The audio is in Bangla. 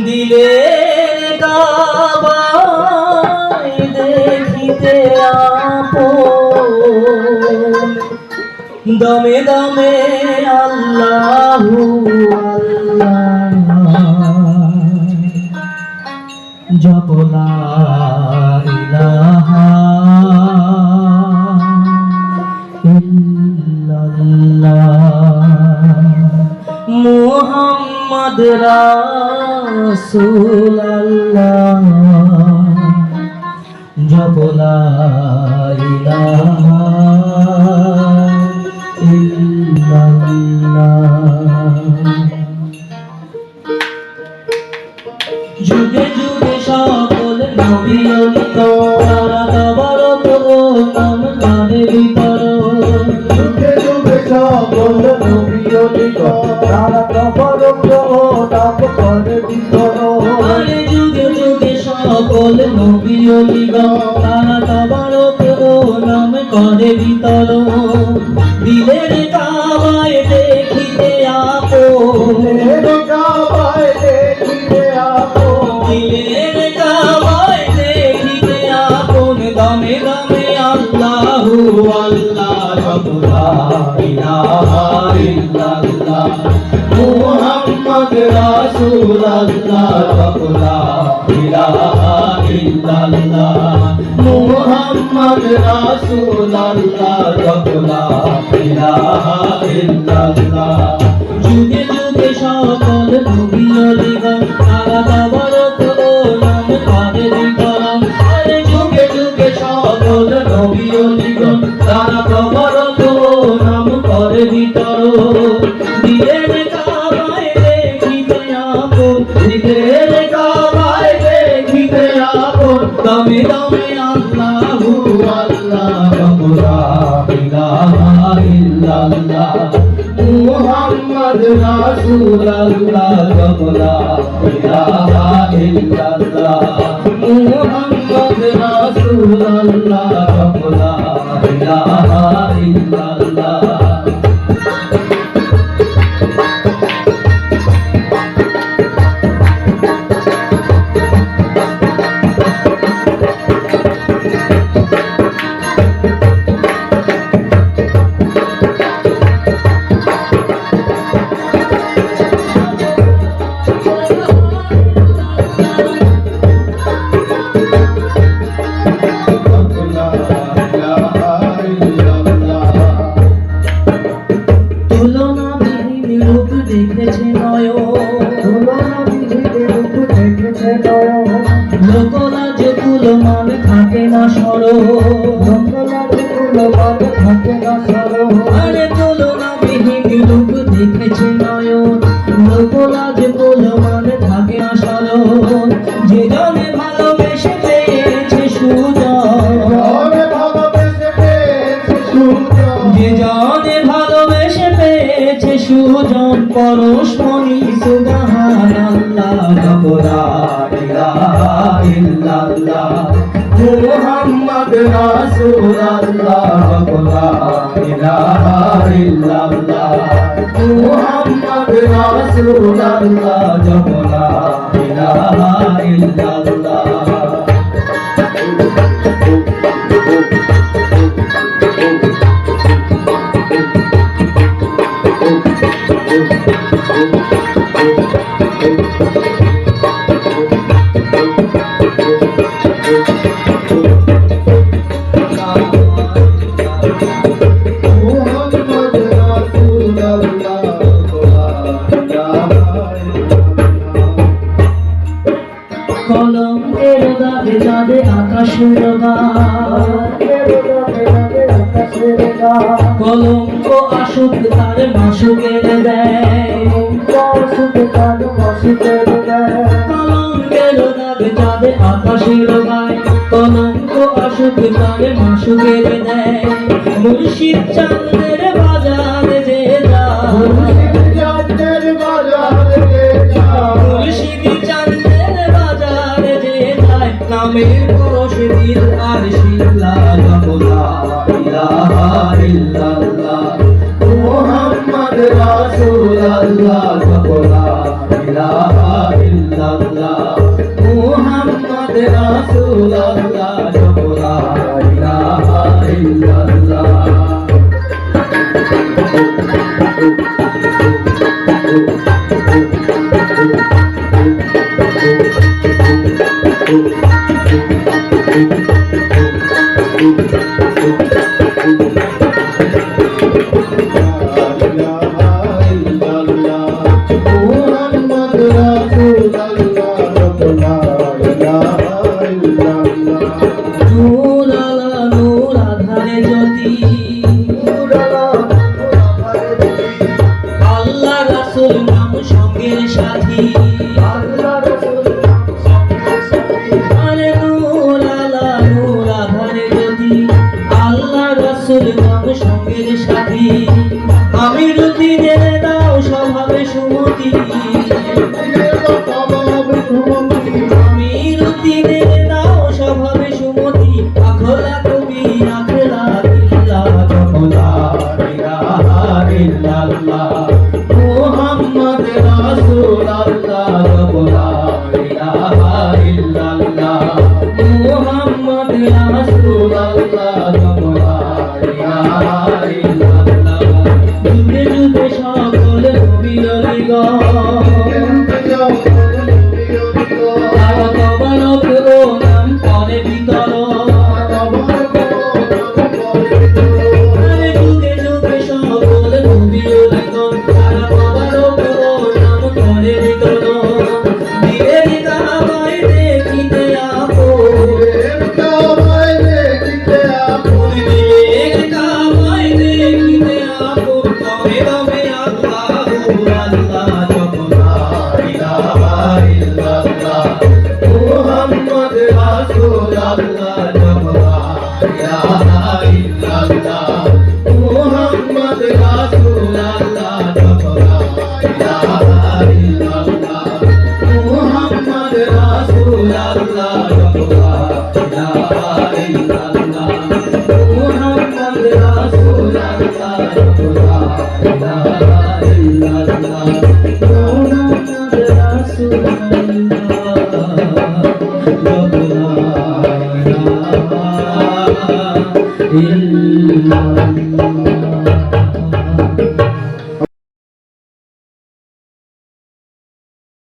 দিলের কাবায় দেখিতে আপন দমে দমে আল্লাহু আল্লাহ জপ লা ইলাহা ইল্লাল্লাহ মুহাম্মদ রাসূলুল্লাহ জপ লা ইলাহা যুগে যুগে সকল নবী অলি তারা তবরক ও নাম গানে বিতরণ যুগে যুগে সকল নবী অলি তারা তবরক ও নাম গানে বিতরণ আরে যুগে যুগে সকল নবী অলি তারা তবরক ও নাম করে বিতরণ দিলের কাবায় দেখিতে আপন দিলের কাবায় দেখিতে আপন দিলের কাবায় দেখিতে আপন দমে দমে আল্লাহু আল্লাহ জপ লা ইলাহা ইল্লাল্লাহ মুহাম্মদ রাসূলুল্লাহ জপ লা ইলাহা ইল্লাল্লাহ মুহাম্মদ রাসূলুল্লাহ জপ লা ইলাহা ইল্লাল্লাহ যুগে যুগে সকল নবী অলিগণ তারা তবরক ও নাম করে বিতরণ আরে যুগে যুগে সকল নবী অলিগণ তারা তবরক ও নাম করে বিতরণ দিলের কাবায় দেখিতে আপন দিলের কাবায় দেখিতে আপন দমে দমে আল্লাহু আল্লাহ জপ লা ইলাহা ইল্লাল্লাহ মুহাম্মদ রাসূলুল্লাহ জপ লা ইলাহা ইল্লাল্লাহ মুহাম্মদ রাসূলুল্লাহ জপ লা ইলাহা ইল্লাল্লাহ দেখেছে লোকলাজ কুলো মান থাকে না আরে তুলনা বিহীন রূপ দেখেছে নয়ন লোকলাজ কুলো মান থাকে না সরণ যে জনে ভালোবেসে পেয়েছে সুজন যে জনে ভালোবেসে পেয়েছে সুজন পরশমণি সুবহানাল্লাহ জপ লা ইলাহা ইল্লাল্লাহ মুহাম্মদ রাসূলুল্লাহ জপ লা ইলাহা ইল্লাল্লাহ মুহাম্মদ রাসূলুল্লাহ জপ লা ইলাহা ইল্লাল্লাহ কলঙ্কের দাগে চাঁদে আকাশের কলঙ্ক আসুক তার মাসুকের দেয় কলঙ্কের দাগে চাঁদে আকাশের গায় কলঙ্ক আসুক তার মাসুকের দেয় মুর্শিদ চাঁদের বাজারে যে যায় মুর্শিদ চাঁদের বাজারে যে যায় নামের পরশ দিল আর শিল্লা জপ লা ইলাহা ইল্লাল্লাহ মুহাম্মদ রাসূলুল্লাহ জপ লা ইলাহা ইল্লাল্লাহ মুহাম্মদ রাসূলুল্লাহ জপো লা ইলাহা ইল্লাল্লাহ নূর আলা নূর আধারে জ্যোতি আল্লাহ রাসূল নাম সঙ্গের সাথী আরে নূর আলা নূর আধারে জ্যোতি আল্লাহ রাসূল নাম সঙ্গের সাথী আমি রুতি জেনে দাও স্বভাবে সুমতি আমি রুতি জেনে দাও স্বভাবে সুমতি আখলা কবি আখলা দিল্লা জপলা ইলাহা ইল্লাল্লাহ মুহাম্মদ রাসূলুল্লাহ জপলা ইলাহা ইল্লাল্লাহ মুহাম্মদ রাসূলুল্লাহ জপলা ইলাহা ইল্লাল্লাহ যুগে যুগে সকল নবীর তবারক ও নাম করে বিতরণ আরে যুগে যুগে সকল নবীর তারা তবারক ও নাম করে বিতরণ দিলের কাবায় দেখিতে আপন দিলের কাবায় দেখিতে আপন তবে তবে আল্লাহু আল্লাহ জপলা ইলাহা ইল্লাল্লাহ মুহাম্মদ রাসূলুল্লাহ জপলা ইলাহা ইল্লাল্লাহ মুহাম্মদ রাসূলুল্লাহ জপলা ইলাহা ইল্লাল্লাহ মুহাম্মদ রাসূলুল্লাহ জপলা ইলাহা ইল্লাল্লাহ মুহাম্মদ রাসূলুল্লাহ জপলা ইলাহা ইল্লাল্লাহ মুহাম্মদ রাসূলুল্লাহ জপলা ইলাহা ইল্লাল্লাহ